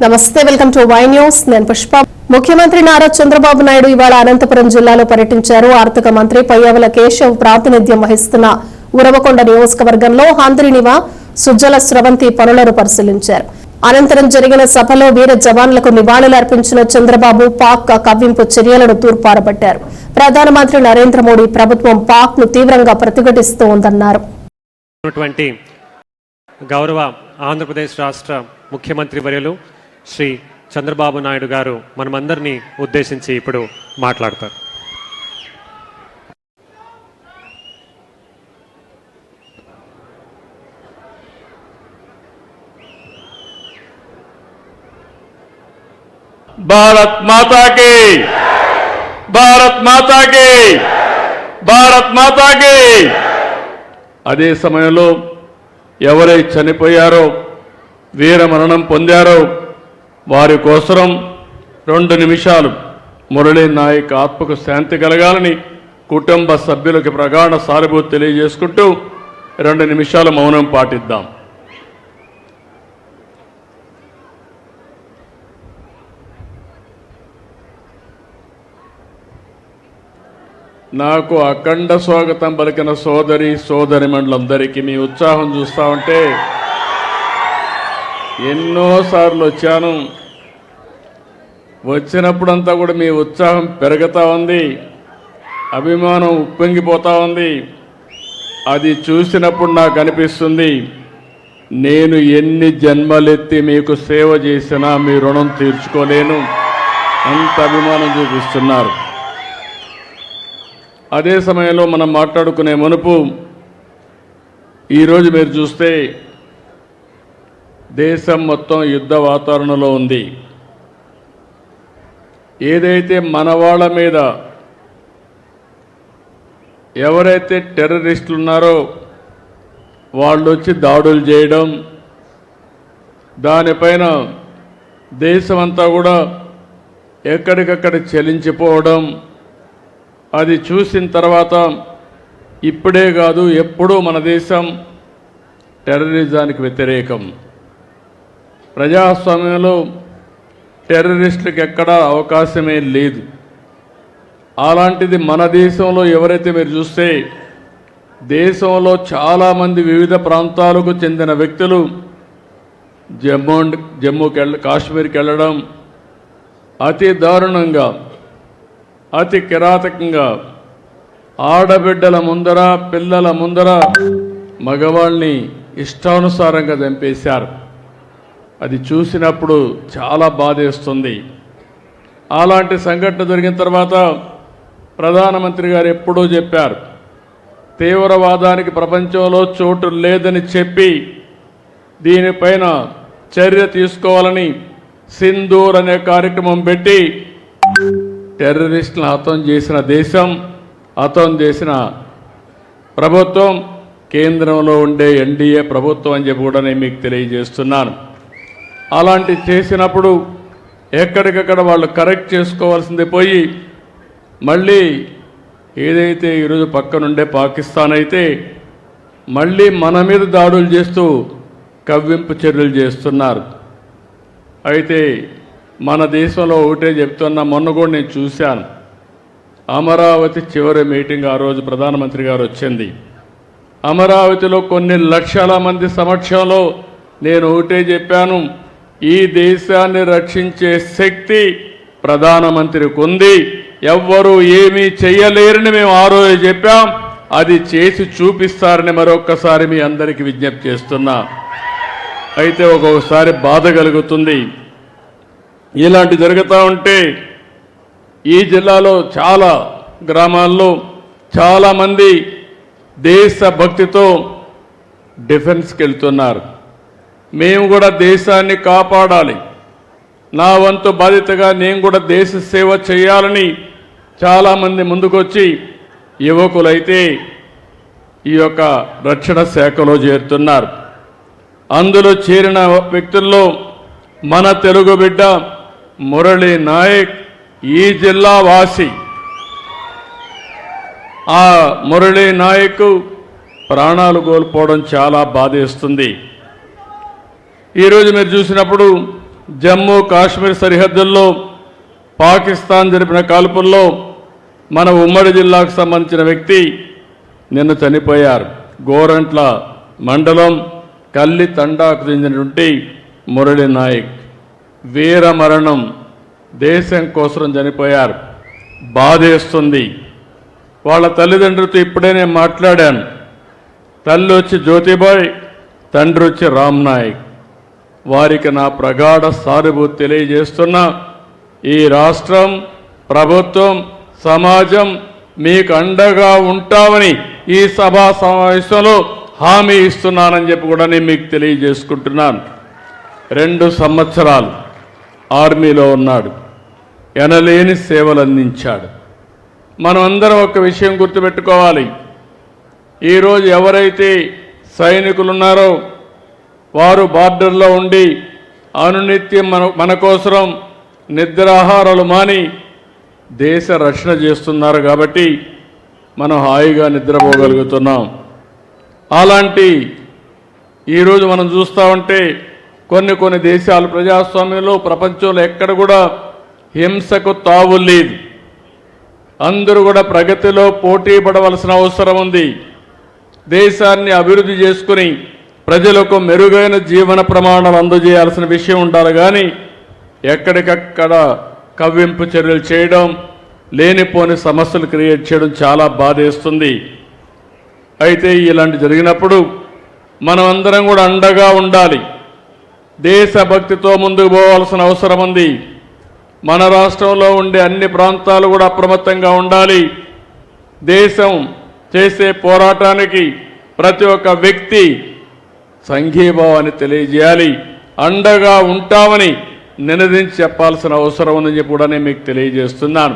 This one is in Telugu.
నమస్తే, వెల్కమ్ టు వై న్యూస్. నేను పుష్ప. ముఖ్యమంత్రి నారా చంద్రబాబు నాయుడు ఇవాళ అనంతపురం జిల్లాలో పర్యటించారు. ఆర్థిక మంత్రి పయ్యావుల కేశవ్ ప్రాతినిధ్యం వహిస్తున్న ఉరవకొండ నియోజకవర్గంలో హంద్రినివా సుజ్జల స్రవంతి పనులను పరిశీలించారు. అనంతరం జరిగిన సభలో వీర జవాన్లకు నివాళులర్పించిన చంద్రబాబు పాక్ కవ్వింపు చర్యలను తూర్పారబట్టారు. ప్రధానమంత్రి నరేంద్ర మోడీ ప్రభుత్వం పాక్ ను తీవ్రంగా ప్రతిఘటిస్తోందన్నారు. గౌరవ ఆంధ్రప్రదేశ్ రాష్ట్ర ముఖ్యమంత్రి వర్యులు శ్రీ చంద్రబాబు నాయుడు గారు మనమందరినీ ఉద్దేశించి ఇప్పుడు మాట్లాడతారు. భారత్ మాతా కీ, భారత్ మాతా కీ, భారత్ మాతా కీ. అదే సమయంలో ఎవరై చనిపోయారో, వీరమరణం పొందారో వారి కోసం 2 నిమిషాలు మురళీ నాయక్ ఆత్మకు శాంతి కలగాలని కుటుంబ సభ్యులకు ప్రగాఢ సానుభూతి తెలియజేసుకుంటూ 2 నిమిషాలు మౌనం పాటిద్దాం. నాకు అఖండ స్వాగతం పలికిన సోదరిమణులందరికీ మీ ఉత్సాహం చూస్తూ ఉంటే ఎన్నోసార్లు వచ్చాను. వచ్చినప్పుడంతా కూడా మీ ఉత్సాహం పెరుగుతూ ఉంది, అభిమానం ఉప్పొంగిపోతూ ఉంది. అది చూసినప్పుడు నాకు అనిపిస్తుంది, నేను ఎన్ని జన్మలెత్తి మీకు సేవ చేసినా మీ రుణం తీర్చుకోలేను, అంత అభిమానం చూపిస్తున్నారు. అదే సమయంలో మనం మాట్లాడుకునే మునుపు ఈరోజు మీరు చూస్తే దేశం మొత్తం యుద్ధ వాతావరణంలో ఉంది. ఏదైతే మన వాళ్ళ మీద ఎవరైతే టెర్రరిస్టులు ఉన్నారో వాళ్ళు వచ్చి దాడులు చేయడం, దానిపైన దేశమంతా కూడా ఎక్కడికక్కడ చలించిపోవడం, అది చూసిన తర్వాత ఇప్పుడే కాదు ఎప్పుడూ మన దేశం టెర్రరిజానికి వ్యతిరేకం. ప్రజాస్వామ్యంలో టెర్రరిస్టులకు ఎక్కడా అవకాశమే లేదు. అలాంటిది మన దేశంలో ఎవరైతే మీరు చూస్తే దేశంలో చాలామంది వివిధ ప్రాంతాలకు చెందిన వ్యక్తులు కాశ్మీర్కి వెళ్ళడం, అతి దారుణంగా అతి కిరాతకంగా ఆడబిడ్డల ముందర పిల్లల ముందర మగవాళ్ళని ఇష్టానుసారంగా చంపేశారు. అది చూసినప్పుడు చాలా బాధేస్తుంది. అలాంటి సంఘటన జరిగిన తర్వాత ప్రధానమంత్రి గారు ఎప్పుడూ చెప్పారు, తీవ్రవాదానికి ప్రపంచంలో చోటు లేదని చెప్పి దీనిపైన చర్య తీసుకోవాలని సింధూర్ అనే కార్యక్రమం పెట్టి టెర్రరిస్టులను హతం చేసిన దేశం, హతం చేసిన ప్రభుత్వం కేంద్రంలో ఉండే ఎన్డీఏ ప్రభుత్వం అని చెప్పి కూడా నేను మీకు తెలియజేస్తున్నాను. అలాంటి చేసినప్పుడు ఎక్కడికక్కడ వాళ్ళు కరెక్ట్ చేసుకోవాల్సింది పోయి మళ్ళీ ఏదైతే ఈరోజు పక్కనుండే పాకిస్తాన్ అయితే మళ్ళీ మన మీద దాడులు చేస్తూ కవ్వింపు చర్యలు చేస్తున్నారు. అయితే మన దేశంలో ఒకటే చెప్తున్నా, మొన్న కూడా నేను చూశాను, అమరావతి చివరి మీటింగ్ ఆ రోజు ప్రధానమంత్రి గారు వచ్చింది. అమరావతిలో కొన్ని లక్షల మంది సమక్షంలో నేను ఒకటే చెప్పాను, ఈ దేశాన్ని రక్షించే శక్తి ప్రధానమంత్రికి ఉంది, ఎవ్వరూ ఏమీ చెయ్యలేరని మేము ఆ రోజు చెప్పాం. అది చేసి చూపిస్తారని మరొక్కసారి మీ అందరికీ విజ్ఞప్తి చేస్తున్నా. అయితే ఒక్కొక్కసారి బాధ కలుగుతుంది, ఇలాంటి జరుగుతూ ఉంటే ఈ జిల్లాలో చాలా గ్రామాల్లో చాలామంది దేశభక్తితో డిఫెన్స్కి వెళ్తున్నారు. మేము కూడా దేశాన్ని కాపాడాలి, నా వంతు బాధ్యతగా నేను కూడా దేశ సేవ చేయాలని చాలామంది ముందుకొచ్చి యువకులైతే ఈ యొక్క రక్షణ శాఖలో చేరుతున్నారు. అందులో చేరిన వ్యక్తుల్లో మన తెలుగు బిడ్డ మురళీ నాయక్ ఈ జిల్లా వాసి. ఆ మురళీ నాయక్ ప్రాణాలు కోల్పోవడం చాలా బాధేస్తుంది. ఈరోజు మీరు చూసినప్పుడు జమ్మూ కాశ్మీర్ సరిహద్దుల్లో పాకిస్తాన్ జరిపిన కాల్పుల్లో మన ఉమ్మడి జిల్లాకు సంబంధించిన వ్యక్తి నిన్న చనిపోయారు. గోరంట్ల మండలం కల్లి తండాకు చెందినటువంటి మురళి నాయక్ వీర మరణం, దేశం కోసం చనిపోయారు. బాధేస్తుంది. వాళ్ళ తల్లిదండ్రులతో ఇప్పుడే నేను మాట్లాడాను. తల్లి వచ్చి జ్యోతిబాయ్, తండ్రి వచ్చి రామ్ నాయక్. వారికి నా ప్రగాఢ సానుభూతి తెలియజేస్తున్నా. ఈ రాష్ట్రం, ప్రభుత్వం, సమాజం మీకు అండగా ఉంటామని ఈ సభా సమావేశంలో హామీ ఇస్తున్నానని చెప్పి కూడా నేను మీకు తెలియజేసుకుంటున్నాను. 2 సంవత్సరాలు ఆర్మీలో ఉన్నాడు, ఎనలేని సేవలు అందించాడు. మనం అందరం ఒక విషయం గుర్తుపెట్టుకోవాలి. ఈరోజు ఎవరైతే సైనికులు ఉన్నారో వారు బార్డర్లో ఉండి అనునిత్యం మన కోసం నిద్రాహారాలు మాని దేశ రక్షణ చేస్తున్నారు కాబట్టి మనం హాయిగా నిద్రపోగలుగుతున్నాం. అలాంటి ఈరోజు మనం చూస్తూ ఉంటే కొన్ని దేశాలు ప్రజాస్వామ్యంలో ప్రపంచంలో ఎక్కడ కూడా హింసకు తావు లేదు. అందరూ కూడా ప్రగతిలో పోటీ పడవలసిన అవసరం ఉంది. దేశాన్ని అభివృద్ధి చేసుకుని ప్రజలకు మెరుగైన జీవన ప్రమాణాలు అందజేయాల్సిన విషయం ఉండాలి. కానీ ఎక్కడికక్కడ కవ్వింపు చర్యలు చేయడం, లేనిపోని సమస్యలు క్రియేట్ చేయడం చాలా బాధేస్తుంది. అయితే ఇలాంటి జరిగినప్పుడు మనం అందరం కూడా అండగా ఉండాలి. దేశభక్తితో ముందుకు పోవాల్సిన అవసరం ఉంది. మన రాష్ట్రంలో ఉండే అన్ని ప్రాంతాలు కూడా అప్రమత్తంగా ఉండాలి. దేశం చేసే పోరాటానికి ప్రతి ఒక్క వ్యక్తి సంఘీభావాన్ని తెలియజేయాలి. అండగా ఉంటామని నినదించి చెప్పాల్సిన అవసరం ఉందని చెప్పి కూడా నేను మీకు తెలియజేస్తున్నాను.